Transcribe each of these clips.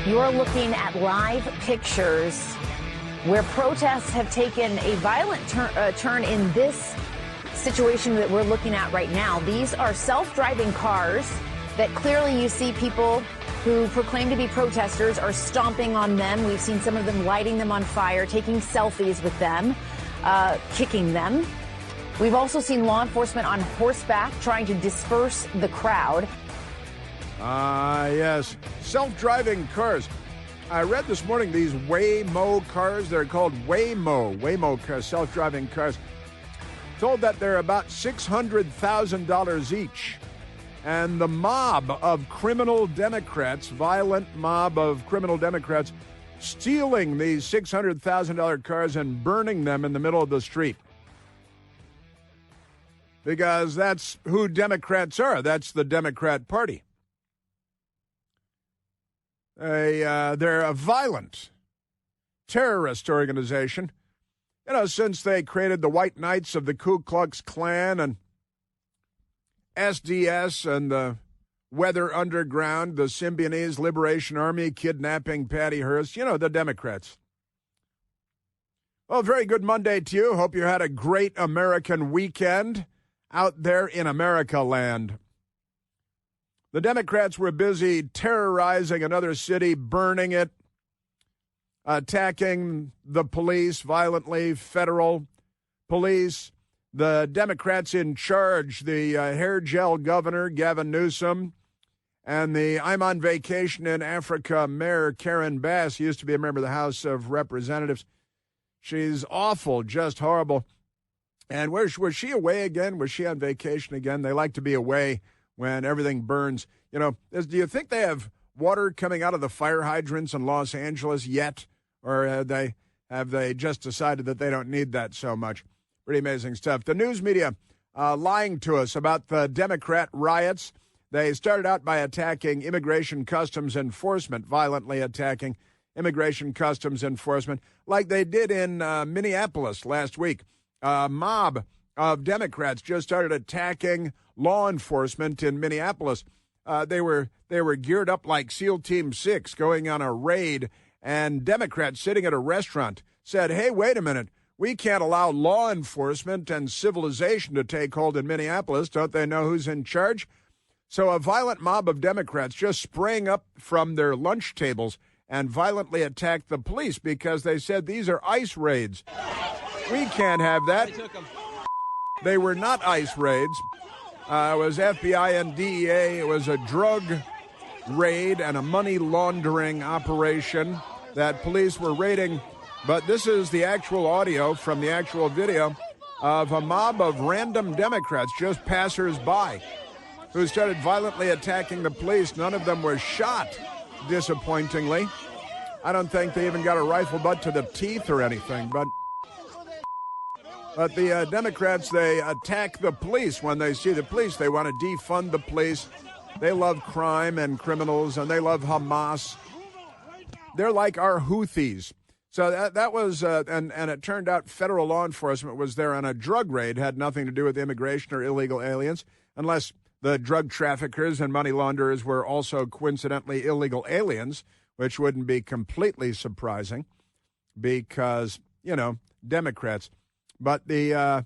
You're looking at live pictures where protests have taken a violent turn in this situation that we're looking at right now. These are self-driving cars that clearly you see people who proclaim to be protesters are stomping on them. We've seen some of them lighting them on fire, taking selfies with them, kicking them. We've also seen law enforcement on horseback trying to disperse the crowd. Yes, self-driving cars. I read this morning these Waymo cars. They're called Waymo cars, self-driving cars. Told that they're about $600,000 each. And the mob of criminal Democrats, violent mob of criminal Democrats, stealing these $600,000 cars and burning them in the middle of the street. Because that's who Democrats are. That's the Democrat Party. They're a violent terrorist organization. You know, since they created the White Knights of the Ku Klux Klan and SDS and the Weather Underground, the Symbionese Liberation Army kidnapping Patty Hearst, you know, the Democrats. Well, very good Monday to you. Hope you had a great American weekend out there in America land. The Democrats were busy terrorizing another city, burning it, attacking the police violently, federal police. The Democrats in charge, the hair gel governor, Gavin Newsom, and the I'm on vacation in Africa mayor, Karen Bass, used to be a member of the House of Representatives. She's awful, just horrible. And was she away again? Was she on vacation again? They like to be away when everything burns. You know, do you think they have water coming out of the fire hydrants in Los Angeles yet? Or have they just decided that they don't need that so much? Pretty amazing stuff. The news media lying to us about the Democrat riots. They started out by attacking Immigration Customs Enforcement, violently attacking Immigration Customs Enforcement, like they did in Minneapolis last week. A mob of Democrats just started attacking law enforcement in Minneapolis. They were geared up like SEAL Team 6 going on a raid, and Democrats sitting at a restaurant said, hey, wait a minute, we can't allow law enforcement and civilization to take hold in Minneapolis. Don't they know who's in charge? So a violent mob of Democrats just sprang up from their lunch tables and violently attacked the police because they said these are ICE raids. We can't have that. They were not ICE raids. It was FBI and DEA. It was a drug raid and a money laundering operation that police were raiding. But this is the actual audio from the actual video of a mob of random Democrats, just passers-by, who started violently attacking the police. None of them were shot, disappointingly. I don't think they even got a rifle butt to the teeth or anything, but the Democrats, they attack the police when they see the police. They want to defund the police. They love crime and criminals, and they love Hamas. They're like our Houthis. So that was, and it turned out federal law enforcement was there on a drug raid, had nothing to do with immigration or illegal aliens, unless the drug traffickers and money launderers were also coincidentally illegal aliens, which wouldn't be completely surprising because, you know, Democrats. But the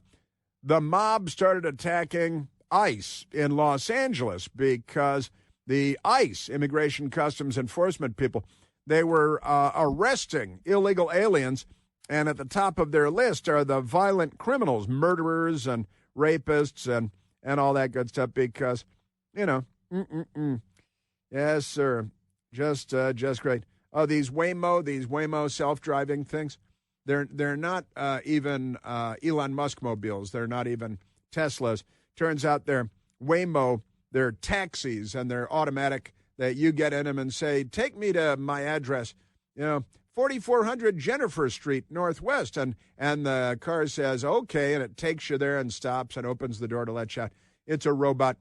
mob started attacking ICE in Los Angeles because the ICE, Immigration Customs Enforcement people, they were arresting illegal aliens, and at the top of their list are the violent criminals, murderers and rapists and all that good stuff because, you know, yes, sir, just great. Oh, these Waymo self-driving things. They're not even Elon Musk mobiles. They're not even Teslas. Turns out they're Waymo. They're taxis, and they're automatic that you get in them and say, take me to my address, 4400 Jennifer Street, Northwest. And the car says, okay, and it takes you there and stops and opens the door to let you out. It's a robot.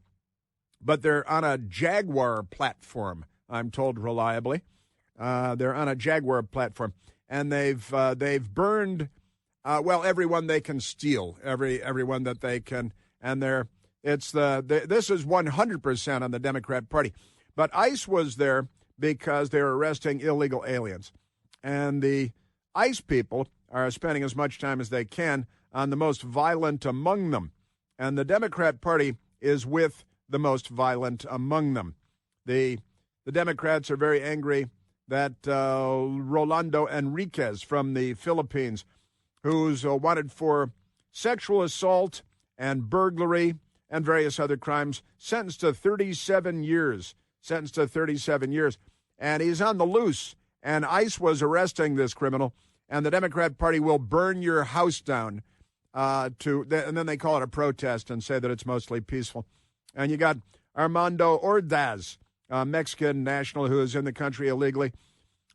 But they're on a Jaguar platform, I'm told reliably. They're on a Jaguar platform. And they've burned, everyone they can steal, everyone that they can. And this is 100% on the Democrat Party. But ICE was there because they're arresting illegal aliens. And the ICE people are spending as much time as they can on the most violent among them. And the Democrat Party is with the most violent among them. The Democrats are very angry that Rolando Enriquez from the Philippines, who's wanted for sexual assault and burglary and various other crimes, sentenced to 37 years. And he's on the loose. And ICE was arresting this criminal, and the Democrat Party will burn your house down. And then they call it a protest and say that it's mostly peaceful. And you got Armando Ordaz, a Mexican national who is in the country illegally,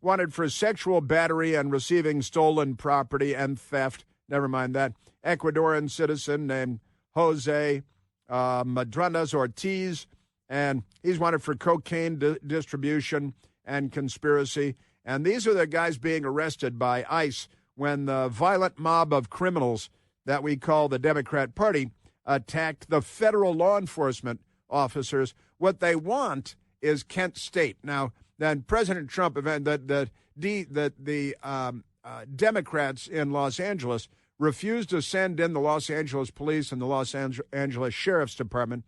wanted for sexual battery and receiving stolen property and theft. Never mind that. Ecuadorian citizen named Jose Madranas Ortiz, and he's wanted for cocaine distribution and conspiracy. And these are the guys being arrested by ICE when the violent mob of criminals that we call the Democrat Party attacked the federal law enforcement officers. What they want is Kent State. Now, then President Trump, the Democrats in Los Angeles refused to send in the Los Angeles Police and the Los Angeles Sheriff's Department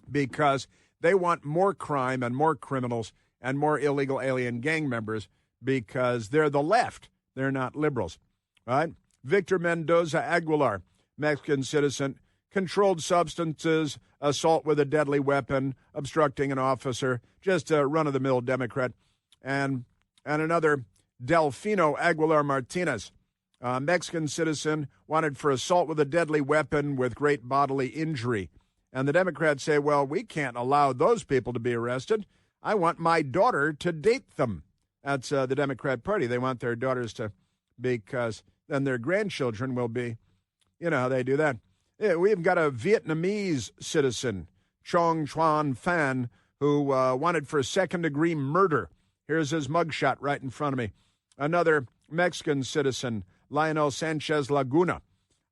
because they want more crime and more criminals and more illegal alien gang members because they're the left. They're not liberals. All right? Victor Mendoza Aguilar, Mexican citizen, controlled substances, assault with a deadly weapon, obstructing an officer, just a run-of-the-mill Democrat. And another, Delfino Aguilar Martinez, Mexican citizen, wanted for assault with a deadly weapon with great bodily injury. And the Democrats say, well, we can't allow those people to be arrested. I want my daughter to date them. That's the Democrat Party. They want their daughters to, because then their grandchildren will be, you know how they do that. Yeah, we've got a Vietnamese citizen, Chong Chuan Phan, who wanted for second-degree murder. Here's his mugshot right in front of me. Another Mexican citizen, Lionel Sanchez Laguna,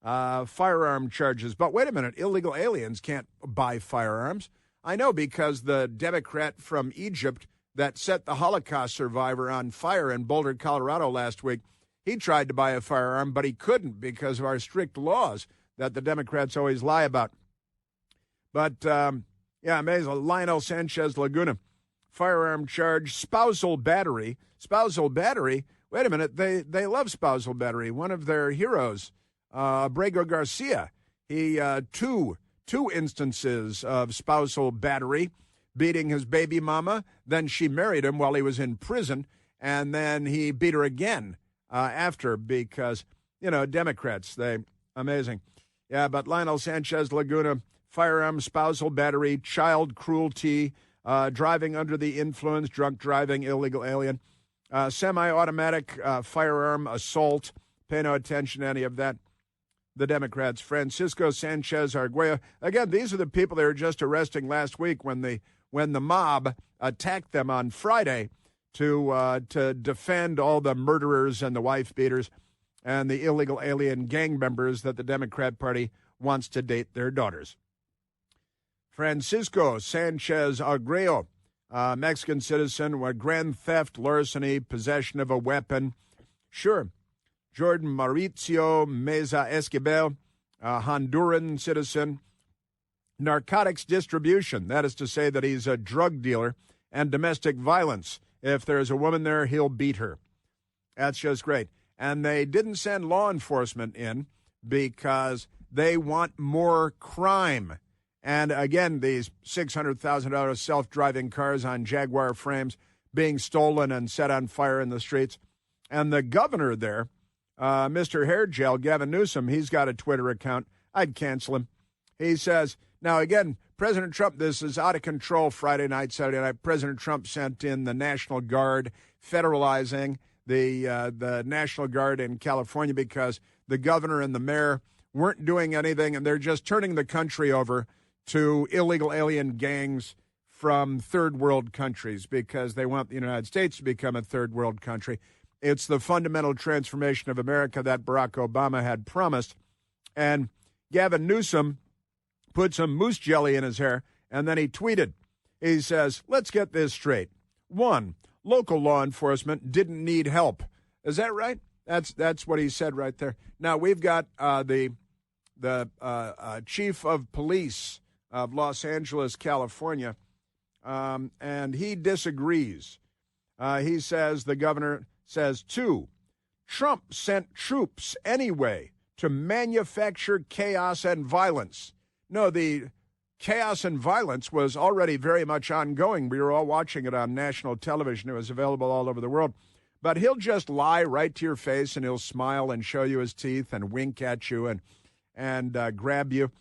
firearm charges. But wait a minute, illegal aliens can't buy firearms. I know, because the Democrat from Egypt that set the Holocaust survivor on fire in Boulder, Colorado last week, he tried to buy a firearm, but he couldn't because of our strict laws that the Democrats always lie about. But, yeah, amazing. Lionel Sanchez Laguna, firearm charge, spousal battery. Spousal battery? Wait a minute, they love spousal battery. One of their heroes, Abrego Garcia, he, two instances of spousal battery, beating his baby mama. Then she married him while he was in prison, and then he beat her again after because, you know, Democrats, amazing. Yeah, but Lionel Sanchez Laguna, firearm, spousal battery, child cruelty, driving under the influence, drunk driving, illegal alien, semi-automatic firearm assault. Pay no attention to any of that. The Democrats, Francisco Sanchez Arguello. Again, these are the people they were just arresting last week when the mob attacked them on Friday to defend all the murderers and the wife beaters and the illegal alien gang members that the Democrat Party wants to date their daughters. Francisco Sanchez Arguello, Mexican citizen, with grand theft, larceny, possession of a weapon. Sure. Jordan Mauricio Meza Esquivel, Honduran citizen, narcotics distribution. That is to say that he's a drug dealer, and domestic violence. If there's a woman there, he'll beat her. That's just great. And they didn't send law enforcement in because they want more crime. And again, these $600,000 self-driving cars on Jaguar frames being stolen and set on fire in the streets. And the governor there, Mr. Hair Gel, Gavin Newsom, he's got a Twitter account. I'd cancel him. He says, now again, President Trump, this is out of control Friday night, Saturday night. President Trump sent in the National Guard, federalizing the National Guard in California because the governor and the mayor weren't doing anything, and they're just turning the country over to illegal alien gangs from third world countries because they want the United States to become a third world country. It's the fundamental transformation of America that Barack Obama had promised. And Gavin Newsom put some moose jelly in his hair, and then he tweeted. He says, let's get this straight. 1, local law enforcement didn't need help. Is that right? That's what he said right there. Now we've got the chief of police of Los Angeles, California, and he disagrees. He says the governor says, too, Trump sent troops anyway to manufacture chaos and violence. No, the chaos and violence was already very much ongoing. We were all watching it on national television. It was available all over the world. But he'll just lie right to your face, and he'll smile and show you his teeth and wink at you and grab you.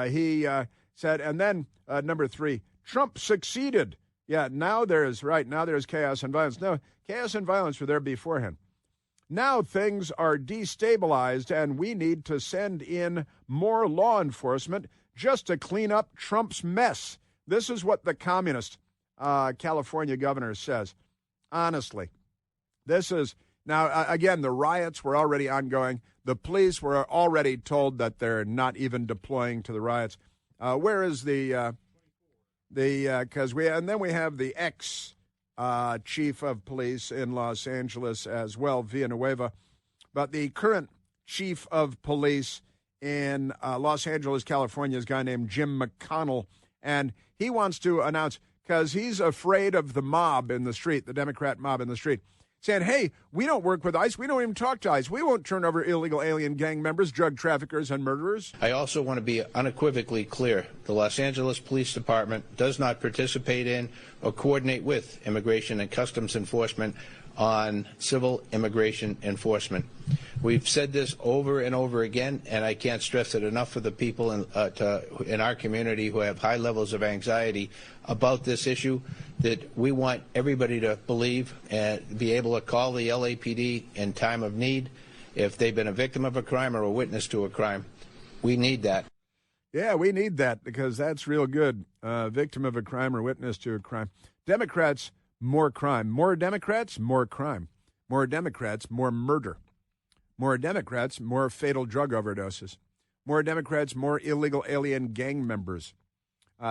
He said, and then number 3, Trump succeeded. Yeah, now there's chaos and violence. No, chaos and violence were there beforehand. Now things are destabilized, and we need to send in more law enforcement just to clean up Trump's mess. This is what the communist California governor says. Honestly, this is now, again, the riots were already ongoing. The police were already told that they're not even deploying to the riots. Where is because we have the ex chief of police in Los Angeles as well, Villanueva, but the current chief of police in Los Angeles, California, is a guy named Jim McConnell, and he wants to announce, because he's afraid of the mob in the street, the Democrat mob in the street, saying, hey, we don't work with ICE. We don't even talk to ICE. We won't turn over illegal alien gang members, drug traffickers, and murderers. I also want to be unequivocally clear. The Los Angeles Police Department does not participate in or coordinate with Immigration and Customs Enforcement on civil immigration enforcement. We've said this over and over again, and I can't stress it enough for the people in our community who have high levels of anxiety about this issue, that we want everybody to believe and be able to call the LAPD in time of need if they've been a victim of a crime or a witness to a crime. We need that. Yeah, we need that because that's real good. Victim of a crime or witness to a crime. Democrats, more crime. More Democrats, more crime. More Democrats, more murder. More Democrats, more fatal drug overdoses. More Democrats, more illegal alien gang members.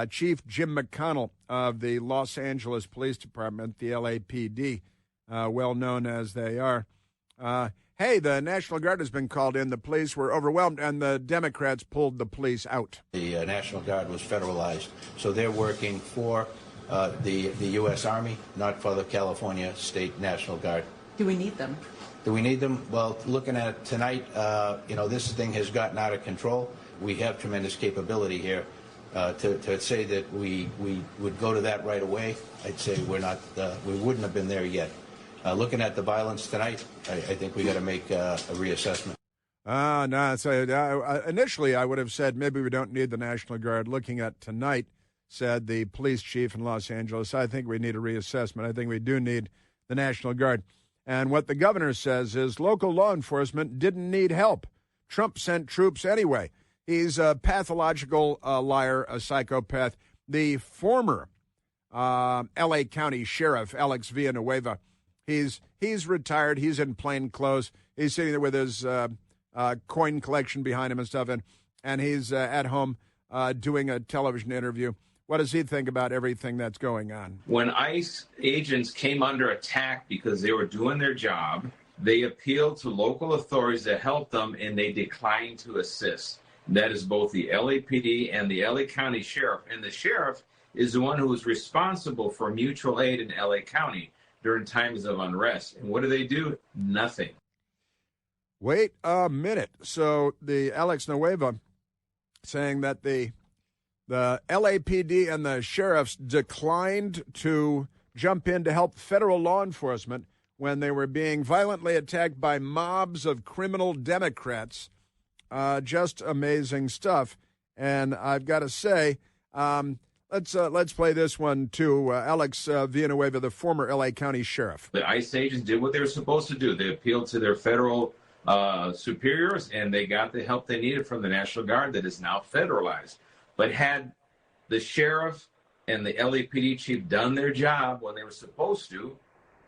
Chief Jim McConnell of the Los Angeles Police Department, the LAPD, well known as they are. Hey, the National Guard has been called in. The police were overwhelmed, and the Democrats pulled the police out. The National Guard was federalized, so they're working for the U.S. Army, not for the California State National Guard. Do we need them? Do we need them? Well, looking at it tonight, this thing has gotten out of control. We have tremendous capability here. To say that we would go to that right away, I'd say we wouldn't have been there yet. Looking at the violence tonight, I think we got to make a reassessment. No. So initially, I would have said maybe we don't need the National Guard. Looking at tonight, said the police chief in Los Angeles, I think we need a reassessment. I think we do need the National Guard. And what the governor says is local law enforcement didn't need help. Trump sent troops anyway. He's a pathological liar, a psychopath. The former L.A. County Sheriff, Alex Villanueva, he's retired. He's in plain clothes. He's sitting there with his coin collection behind him and stuff, and he's at home doing a television interview. What does he think about everything that's going on? When ICE agents came under attack because they were doing their job, they appealed to local authorities to help them, and they declined to assist. That is both the LAPD and the LA County Sheriff. And the sheriff is the one who is responsible for mutual aid in LA County during times of unrest. And what do? Nothing. Wait a minute. So the Alex Nueva saying that the LAPD and the sheriffs declined to jump in to help federal law enforcement when they were being violently attacked by mobs of criminal Democrats. Just amazing stuff. And I've got to say, let's play this one too. Alex Villanueva, the former LA County Sheriff. The ICE agents did what they were supposed to do. They appealed to their federal superiors, and they got the help they needed from the National Guard that is now federalized. But had the sheriff and the LAPD chief done their job when they were supposed to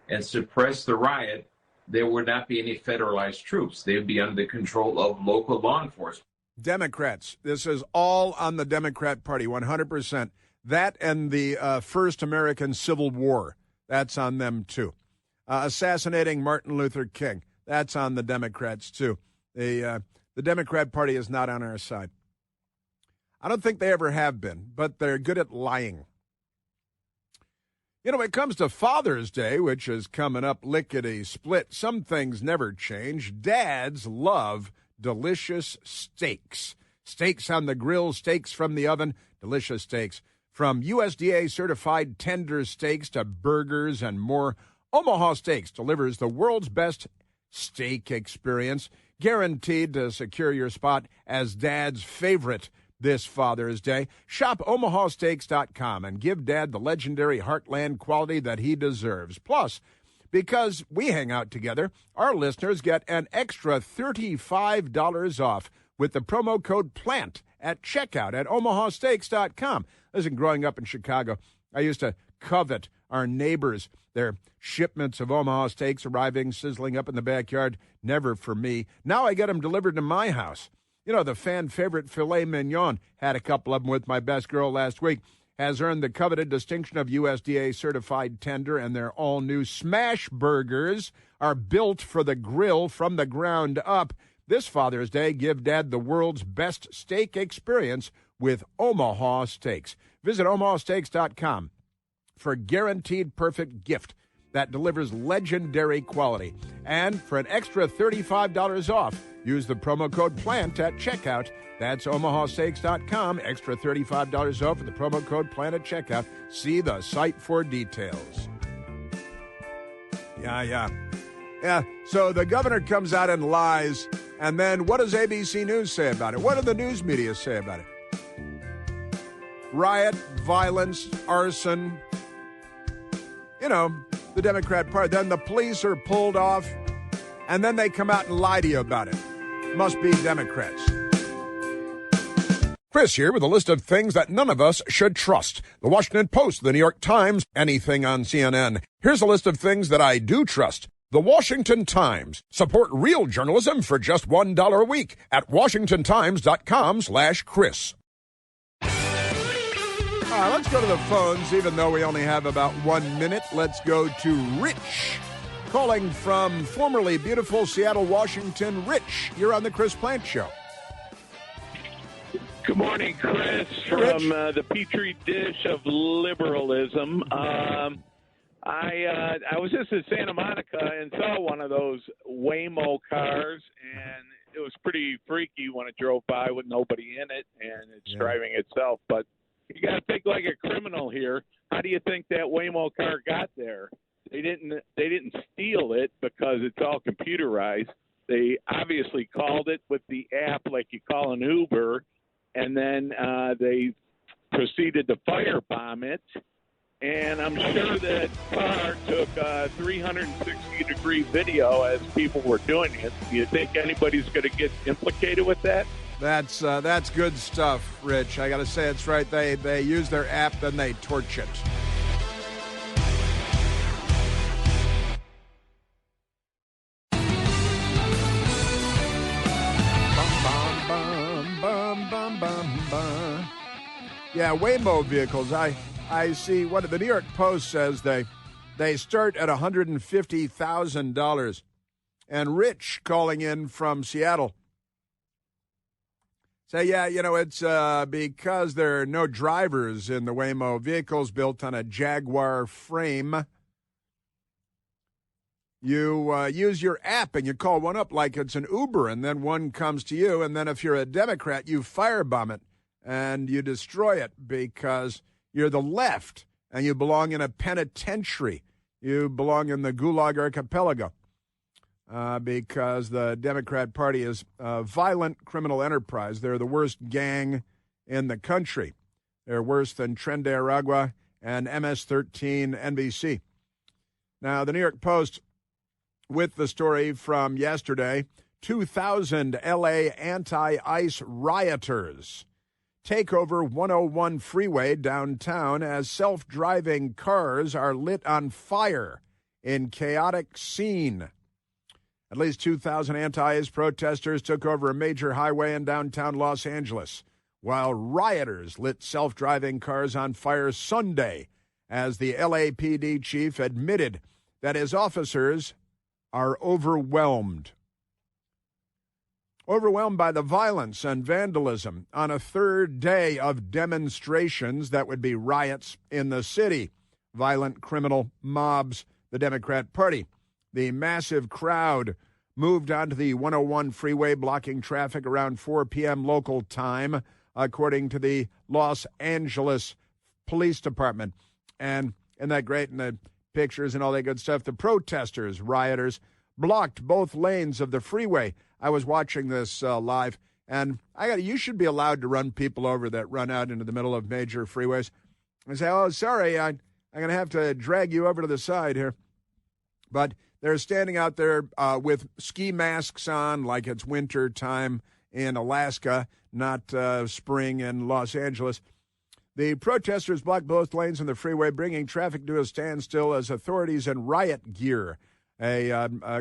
and suppressed the riot, there would not be any federalized troops. They would be under the control of local law enforcement. Democrats. This is all on the Democrat Party, 100%. That and the first American Civil War. That's on them, too. Assassinating Martin Luther King. That's on the Democrats, too. The Democrat Party is not on our side. I don't think they ever have been, but they're good at lying. You know, when it comes to Father's Day, which is coming up lickety-split, some things never change. Dads love delicious steaks. Steaks on the grill, steaks from the oven, delicious steaks. From USDA-certified tender steaks to burgers and more, Omaha Steaks delivers the world's best steak experience, guaranteed to secure your spot as Dad's favorite this Father's Day. Shop omahasteaks.com and give Dad the legendary Heartland quality that he deserves. Plus, because we hang out together, our listeners get an extra $35 off with the promo code PLANT at checkout at omahasteaks.com. Listen, growing up in Chicago, I used to covet our neighbors, their shipments of Omaha steaks arriving, sizzling up in the backyard. Never for me. Now I get them delivered to my house. You know, the fan favorite filet mignon, had a couple of them with my best girl last week, has earned the coveted distinction of USDA certified tender, and their all-new smash burgers are built for the grill from the ground up. This Father's Day, give Dad the world's best steak experience with Omaha Steaks. Visit omahasteaks.com for a guaranteed perfect gift that delivers legendary quality. And for an extra $35 off, use the promo code PLANT at checkout. That's omahasteaks.com. Extra $35 off with the promo code PLANT at checkout. See the site for details. Yeah. So the governor comes out and lies, and then what does ABC News say about it? What do the news media say about it? Riot, violence, arson. You know, the Democrat Party. Then the police are pulled off, and then they come out and lie to you about it. Must be Democrats. Chris here with a list of things that none of us should trust. The Washington Post, the New York Times, anything on CNN. Here's a list of things that I do trust. The Washington Times. Support real journalism for just $1 a week at washingtontimes.com/Chris. Let's go to the phones, even though we only have about 1 minute. Let's go to Rich, calling from formerly beautiful Seattle, Washington. Rich, you're on the Chris Plant Show. Good morning, Chris, from the Petri dish of liberalism. I was just in Santa Monica and saw one of those Waymo cars, and it was pretty freaky when it drove by with nobody in it, and it's driving itself. But you got to think like a criminal here. How do you think that Waymo car got there? They didn't steal it because it's all computerized. They obviously called it with the app like you call an Uber, and then they proceeded to firebomb it. And I'm sure that car took a 360-degree video as people were doing it. Do you think anybody's going to get implicated with that? That's good stuff, Rich. I got to say it's right. They use their app, then they torch it. Yeah, Waymo vehicles. I see what the New York Post says they start at $150,000. And Rich, calling in from Seattle, say, it's because there are no drivers in the Waymo vehicles built on a Jaguar frame. You use your app and you call one up like it's an Uber, and then one comes to you, and then if you're a Democrat, you firebomb it and you destroy it because you're the left and you belong in a penitentiary. You belong in the Gulag Archipelago because the Democrat Party is a violent criminal enterprise. They're the worst gang in the country. They're worse than Tren de Aragua and MS-13 NBC. Now, the New York Post, with the story from yesterday, 2,000 L.A. anti-ICE rioters take over 101 freeway downtown as self-driving cars are lit on fire in chaotic scene. At least 2,000 anti-ICE protesters took over a major highway in downtown Los Angeles, while rioters lit self-driving cars on fire Sunday as the LAPD chief admitted that his officers are overwhelmed. Overwhelmed by the violence and vandalism on a third day of demonstrations that would be riots in the city. Violent criminal mobs, the Democrat Party. The massive crowd moved onto the 101 freeway, blocking traffic around 4 p.m. local time, according to the Los Angeles Police Department. And isn't that great in the pictures and all that good stuff? The protesters, rioters, blocked both lanes of the freeway. I was watching this live, and you should be allowed to run people over that run out into the middle of major freeways. I say, oh, sorry, I'm going to have to drag you over to the side here. But they're standing out there with ski masks on like it's winter time in Alaska, not spring in Los Angeles. The protesters blocked both lanes on the freeway, bringing traffic to a standstill as authorities in riot gear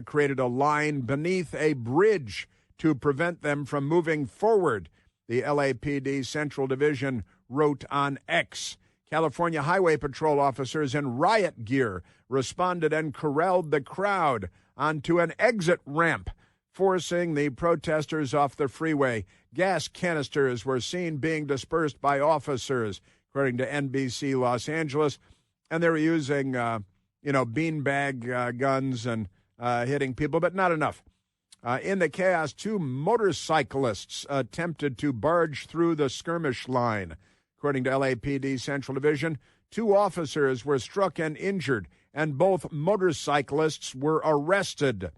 created a line beneath a bridge to prevent them from moving forward. The LAPD Central Division wrote on X. California Highway Patrol officers in riot gear responded and corralled the crowd onto an exit ramp, forcing the protesters off the freeway. Gas canisters were seen being dispersed by officers, according to NBC Los Angeles, and they were using beanbag guns and hitting people, but not enough. In the chaos, 2 motorcyclists attempted to barge through the skirmish line. According to LAPD Central Division, 2 officers were struck and injured, and both motorcyclists were arrested.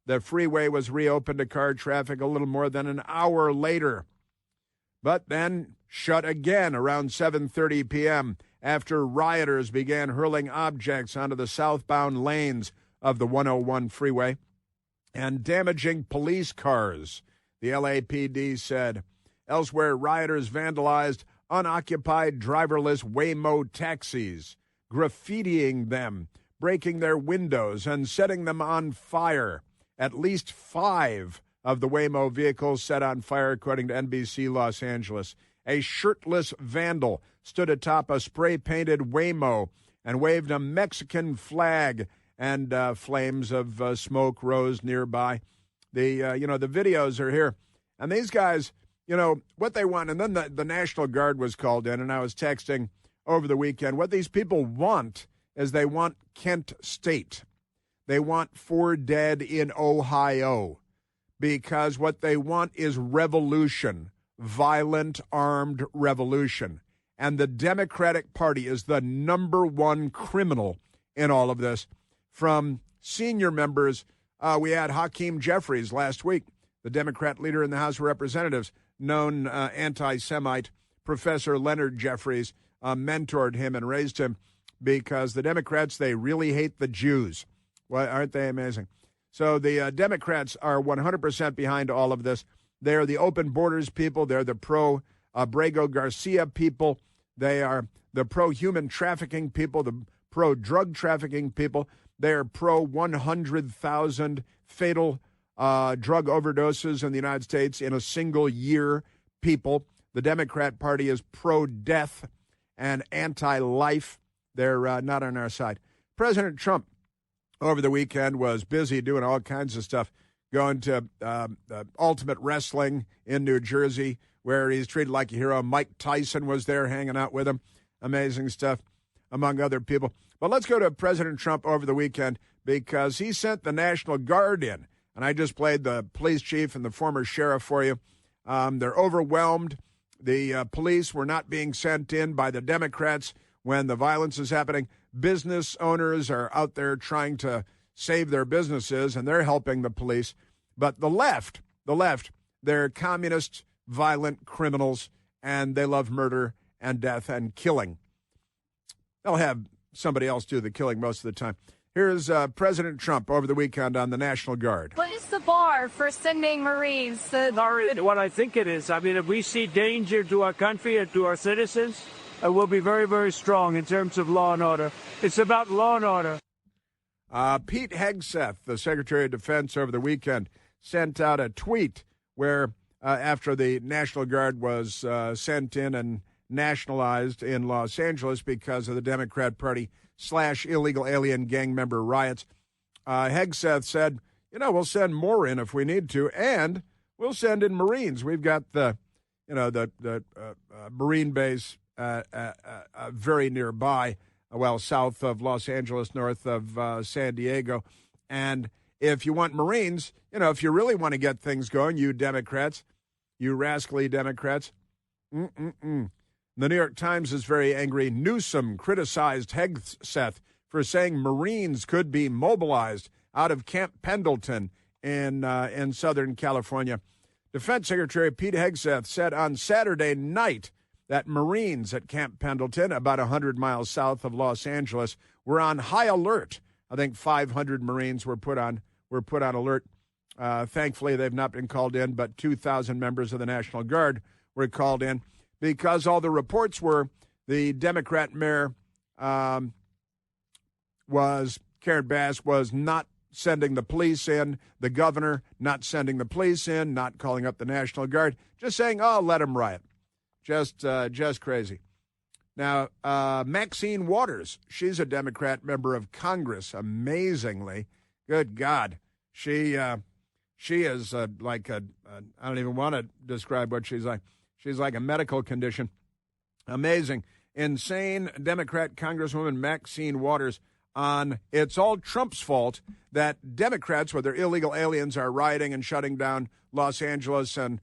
The freeway was reopened to car traffic a little more than an hour later, but then shut again around 7:30 p.m. after rioters began hurling objects onto the southbound lanes of the 101 freeway and damaging police cars, the LAPD said. Elsewhere, rioters vandalized unoccupied driverless Waymo taxis, graffitiing them, breaking their windows, and setting them on fire. At least 5 of the Waymo vehicles set on fire, according to NBC Los Angeles. A shirtless vandal stood atop a spray-painted Waymo and waved a Mexican flag, and flames of smoke rose nearby. The videos are here. And these guys, what they want, and then the National Guard was called in, and I was texting over the weekend, what these people want is they want Kent State. They want 4 dead in Ohio, because what they want is revolution, violent armed revolution. And the Democratic Party is the number one criminal in all of this. From senior members, we had Hakeem Jeffries last week, the Democrat leader in the House of Representatives, known anti-Semite. Professor Leonard Jeffries mentored him and raised him because the Democrats, they really hate the Jews. Well, aren't they amazing? So the Democrats are 100% behind all of this. They're the open borders people. They're the pro-Abrego Garcia people. They are the pro-human trafficking people, the pro-drug trafficking people. They are pro-100,000 fatal drug overdoses in the United States in a single year people. The Democrat Party is pro-death and anti-life. They're not on our side. President Trump over the weekend was busy doing all kinds of stuff, going to Ultimate Wrestling in New Jersey, where he's treated like a hero. Mike Tyson was there hanging out with him. Amazing stuff, among other people. But let's go to President Trump over the weekend, because he sent the National Guard in. And I just played the police chief and the former sheriff for you. They're overwhelmed. The police were not being sent in by the Democrats when the violence is happening. Business owners are out there trying to save their businesses, and they're helping the police. But the left, they're communist, violent criminals, and they love murder and death and killing. They'll have somebody else do the killing most of the time. Here's President Trump over the weekend on the National Guard. What is the bar for sending Marines? What I think it is, if we see danger to our country and to our citizens, we'll be very, very strong in terms of law and order. It's about law and order. Pete Hegseth, the Secretary of Defense, over the weekend sent out a tweet where after the National Guard was sent in and nationalized in Los Angeles because of the Democrat Party / illegal alien gang member riots. Hegseth said, we'll send more in if we need to, and we'll send in Marines. We've got the Marine base very nearby, south of Los Angeles, north of San Diego. And if you want Marines, if you really want to get things going, you Democrats, you rascally Democrats, The New York Times is very angry. Newsom criticized Hegseth for saying Marines could be mobilized out of Camp Pendleton in Southern California. Defense Secretary Pete Hegseth said on Saturday night that Marines at Camp Pendleton, about 100 miles south of Los Angeles, were on high alert. I think 500 Marines were put on alert. Thankfully, they've not been called in, but 2,000 members of the National Guard were called in because all the reports were the Democrat mayor Karen Bass was not sending the police in, the governor not sending the police in, not calling up the National Guard, just saying, let them riot. Just crazy. Now, Maxine Waters, she's a Democrat member of Congress, amazingly. Good God. She is like I don't even want to describe what she's like. She's like a medical condition. Amazing. Insane Democrat Congresswoman Maxine Waters on it's all Trump's fault that Democrats, with their illegal aliens, are rioting and shutting down Los Angeles and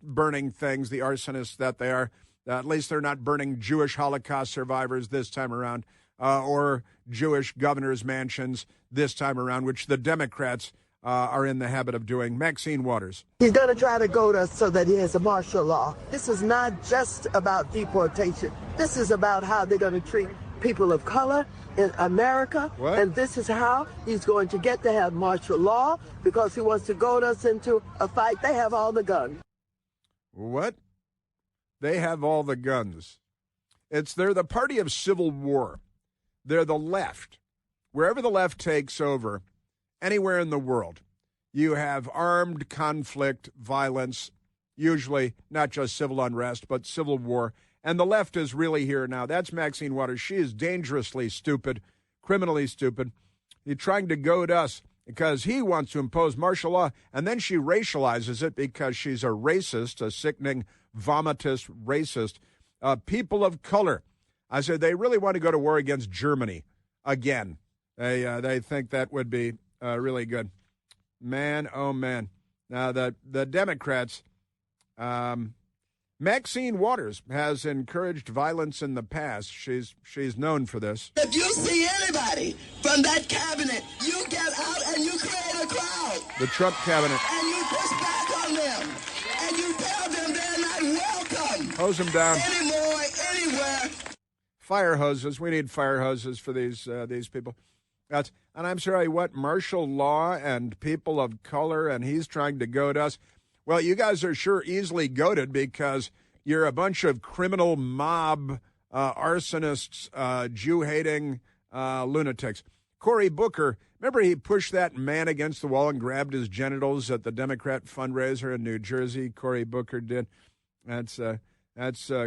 burning things, the arsonists that they are. At least they're not burning Jewish Holocaust survivors this time around, or Jewish governors' mansions this time around, which the Democrats are in the habit of doing. Maxine Waters. He's going to try to goad us so that he has a martial law. This is not just about deportation. This is about how they're going to treat people of color in America. What? And this is how he's going to get to have martial law because he wants to goad us into a fight. They have all the guns. What? They have all the guns. They're the party of civil war. They're the left. Wherever the left takes over, anywhere in the world, you have armed conflict, violence, usually not just civil unrest, but civil war. And the left is really here now. That's Maxine Waters. She is dangerously stupid, criminally stupid. He's trying to goad us because he wants to impose martial law, and then she racializes it because she's a racist, a sickening, vomitous racist. People of color. I said they really want to go to war against Germany again. They think that would be really good. Man, oh man. Now the Democrats, Maxine Waters has encouraged violence in the past. She's known for this. If you see anybody from that cabinet, you get out and you create a crowd. The Trump cabinet. And you push back on them. And you tell them they're not welcome. Hose them down. Anymore, anywhere. Fire hoses. We need fire hoses for these people. And I'm sorry, what, martial law and people of color, and he's trying to goad us? Well, you guys are sure easily goaded because you're a bunch of criminal mob arsonists, Jew-hating lunatics. Cory Booker, remember he pushed that man against the wall and grabbed his genitals at the Democrat fundraiser in New Jersey? Cory Booker did. That's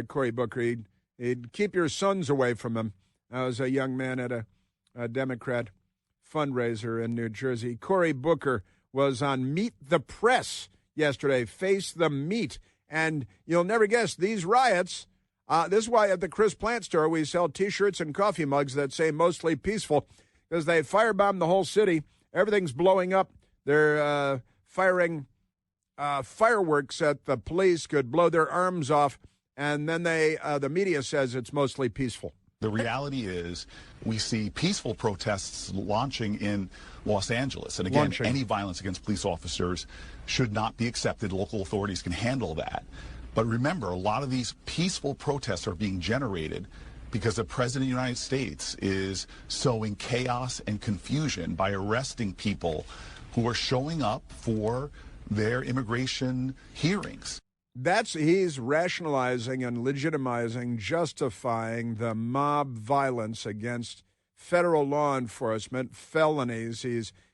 Cory Booker. He'd keep your sons away from him. I was a young man at a Democrat fundraiser in New Jersey. Cory Booker was on Meet the Press yesterday, Face the Meat. And you'll never guess, these riots, this is why at the Chris Plant store we sell T-shirts and coffee mugs that say mostly peaceful, because they firebombed the whole city. Everything's blowing up. They're firing fireworks at the police, could blow their arms off, and then the media says it's mostly peaceful. The reality is we see peaceful protests launching in Los Angeles. And again, any violence against police officers should not be accepted. Local authorities can handle that. But remember, a lot of these peaceful protests are being generated because the President of the United States is sowing chaos and confusion by arresting people who are showing up for their immigration hearings. He's rationalizing and legitimizing, justifying the mob violence against federal law enforcement, felonies.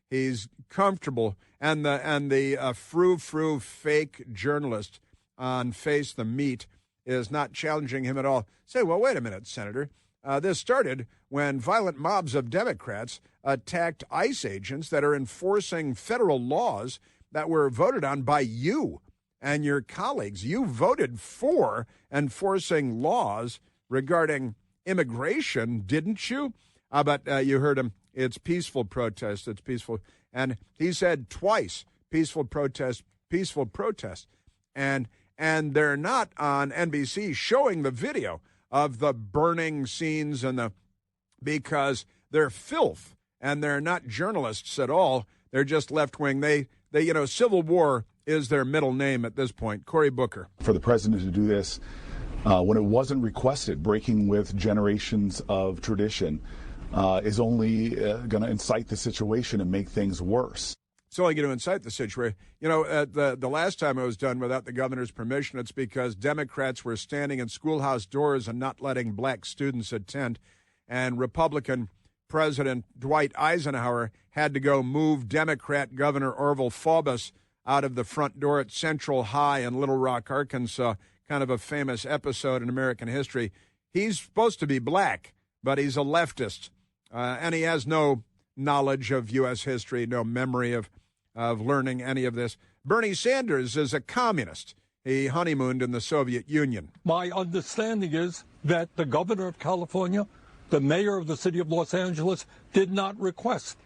He's comfortable, and the frou-frou fake journalist on Face the Meat is not challenging him at all. Say, well, wait a minute, Senator. This started when violent mobs of Democrats attacked ICE agents that are enforcing federal laws that were voted on by you and your colleagues. You voted for enforcing laws regarding immigration, didn't you? But you heard him. It's peaceful protest. It's peaceful. And he said twice, peaceful protest, peaceful protest. And they're not on NBC showing the video of the burning scenes because they're filth and they're not journalists at all. They're just left-wing. They Civil War is their middle name at this point. Cory Booker. For the president to do this when it wasn't requested, breaking with generations of tradition, is only going to incite the situation and make things worse. It's only going to incite the situation. The last time it was done without the governor's permission, it's because Democrats were standing in schoolhouse doors and not letting black students attend. And Republican President Dwight Eisenhower had to go move Democrat Governor Orville Faubus out of the front door at Central High in Little Rock, Arkansas, kind of a famous episode in American history. He's supposed to be black, but he's a leftist, and he has no knowledge of U.S. history, no memory of learning any of this. Bernie Sanders is a communist. He honeymooned in the Soviet Union. My understanding is that the governor of California, the mayor of the city of Los Angeles, did not request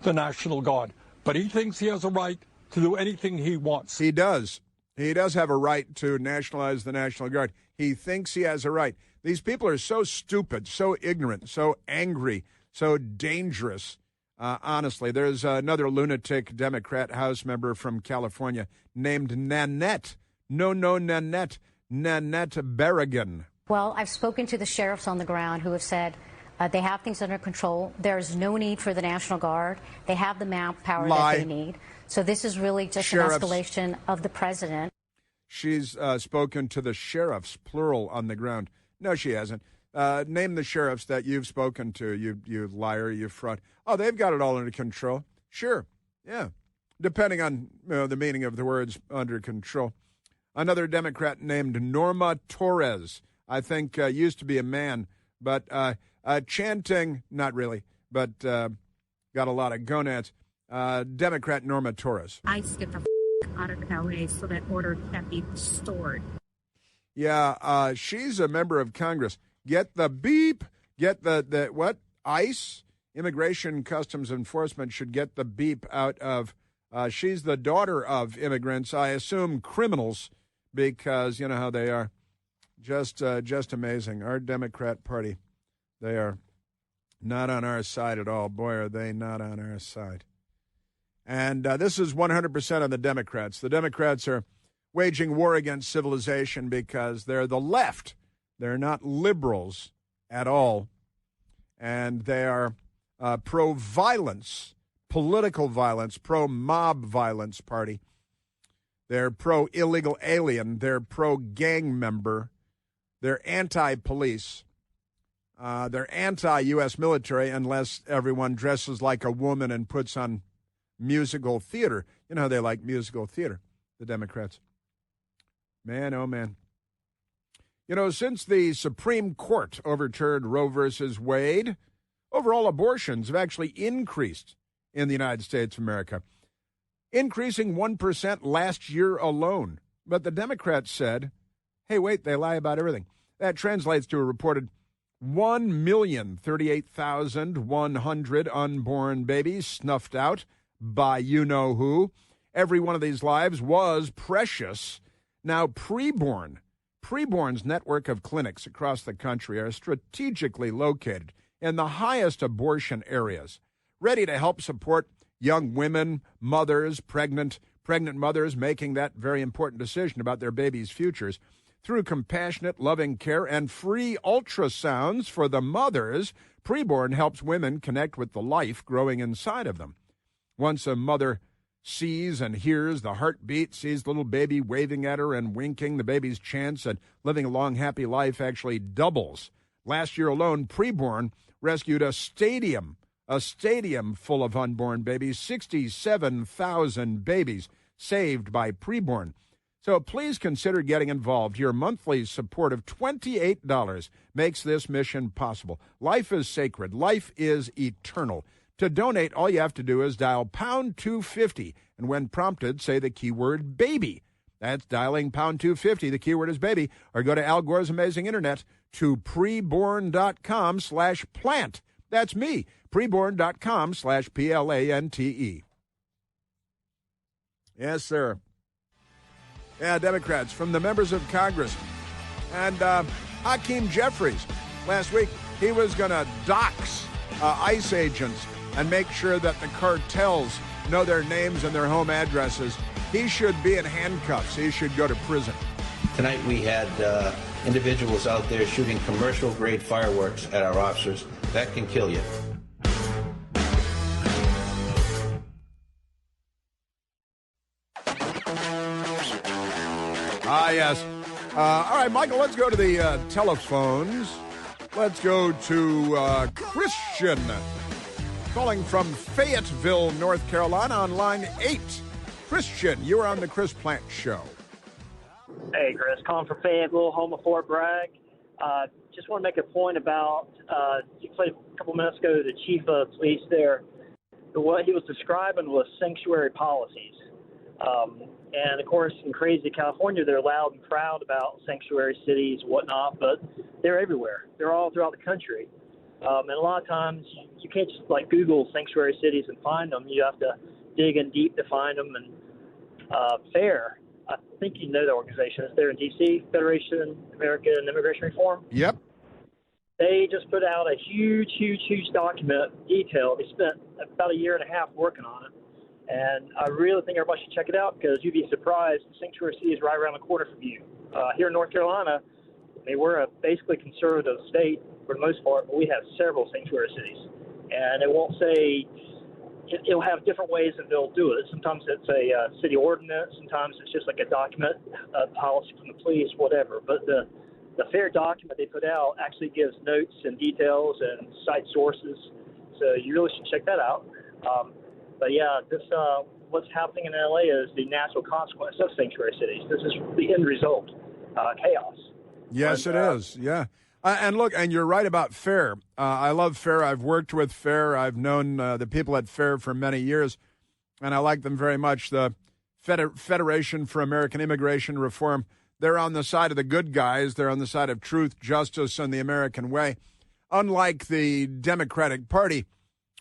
the National Guard, but he thinks he has a right to do anything he wants. He does. He does have a right to nationalize the National Guard. He thinks he has a right. These people are so stupid, so ignorant, so angry, so dangerous. Honestly, there's another lunatic Democrat House member from California named Nanette. Nanette Berrigan. Well, I've spoken to the sheriffs on the ground who have said they have things under control. There's no need for the National Guard. They have the manpower that they need. So this is really just an escalation of the president. She's spoken to the sheriffs, plural, on the ground. No, she hasn't. Name the sheriffs that you've spoken to, you liar, you fraud. Oh, they've got it all under control. Sure, yeah, depending on the meaning of the words under control. Another Democrat named Norma Torres, I think used to be a man, but chanting, not really, but got a lot of gonads. Democrat Norma Torres. I get the out of L.A. so that order can be restored. Yeah, she's a member of Congress. Get the beep. Get the what? ICE, Immigration Customs Enforcement, should get the beep out of. She's the daughter of immigrants, I assume criminals, because you know how they are. Just amazing. Our Democrat Party, they are not on our side at all. Boy, are they not on our side. And this is 100% on the Democrats. The Democrats are waging war against civilization because they're the left. They're not liberals at all. And they are pro-violence, political violence, pro-mob violence party. They're pro-illegal alien. They're pro-gang member. They're anti-police. They're anti-U.S. military unless everyone dresses like a woman and puts on musical theater. You know how they like musical theater, the Democrats. Man, oh, man. You know, since the Supreme Court overturned Roe versus Wade, overall abortions have actually increased in the United States of America, increasing 1% last year alone. But the Democrats said, hey, wait, they lie about everything. That translates to a reported 1,038,100 unborn babies snuffed out by you-know-who. Every one of these lives was precious. Now, Preborn's network of clinics across the country are strategically located in the highest abortion areas, ready to help support young women, mothers, pregnant mothers making that very important decision about their baby's futures. Through compassionate, loving care and free ultrasounds for the mothers, Preborn helps women connect with the life growing inside of them. Once a mother sees and hears the heartbeat, sees the little baby waving at her and winking, the baby's chance at living a long, happy life actually doubles. Last year alone, Preborn rescued a stadium full of unborn babies, 67,000 babies saved by Preborn. So please consider getting involved. Your monthly support of $28 makes this mission possible. Life is sacred. Life is eternal. To donate, all you have to do is dial pound 250, and when prompted, say the keyword baby. That's dialing pound 250. The keyword is baby. Or go to Al Gore's Amazing Internet to preborn.com/plant. That's me, preborn.com/PLANTE. Yes, sir. Yeah, Democrats, from the members of Congress. And Hakeem Jeffries, last week, he was going to dox ICE agents and make sure that the cartels know their names and their home addresses. He should be in handcuffs. He should go to prison. Tonight we had individuals out there shooting commercial-grade fireworks at our officers. That can kill you. Yes. All right, Michael, let's go to the telephones. Let's go to Christian, calling from Fayetteville, North Carolina, on line 8. Christian, you are on the Chris Plant Show. Hey, Chris, calling from Fayetteville, home of Fort Bragg. Just want to make a point about, you played a couple minutes ago, the chief of police there. What he was describing was sanctuary policies. And, of course, in crazy California, they're loud and proud about sanctuary cities and whatnot, but they're everywhere. They're all throughout the country. And a lot of times you can't just, Google sanctuary cities and find them. You have to dig in deep to find them. And FAIR, I think you know the organization. It's there in D.C., Federation American Immigration Reform. Yep. They just put out a huge document, detailed. They spent about a year and a half working on it. And I really think everybody should check it out because you'd be surprised. The sanctuary city is right around the corner from you. Here in North Carolina, we're a basically conservative state for the most part, but we have several sanctuary cities. And it won't say – it'll have different ways that they'll do it. Sometimes it's a city ordinance. Sometimes it's just like a document, a policy from the police, whatever. But the FAIR document they put out actually gives notes and details and cite sources. So you really should check that out. But yeah, this what's happening in LA is the natural consequence of sanctuary cities. This is the end result, chaos. Yes, it is. Yeah. And look, and you're right about FAIR. I love FAIR. I've worked with FAIR. I've known the people at FAIR for many years, and I like them very much. The Federation for American Immigration Reform, they're on the side of the good guys. They're on the side of truth, justice, and the American way, unlike the Democratic Party,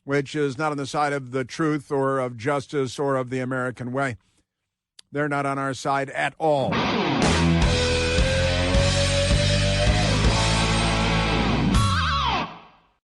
which is not on the side of the truth or of justice or of the American way. They're not on our side at all.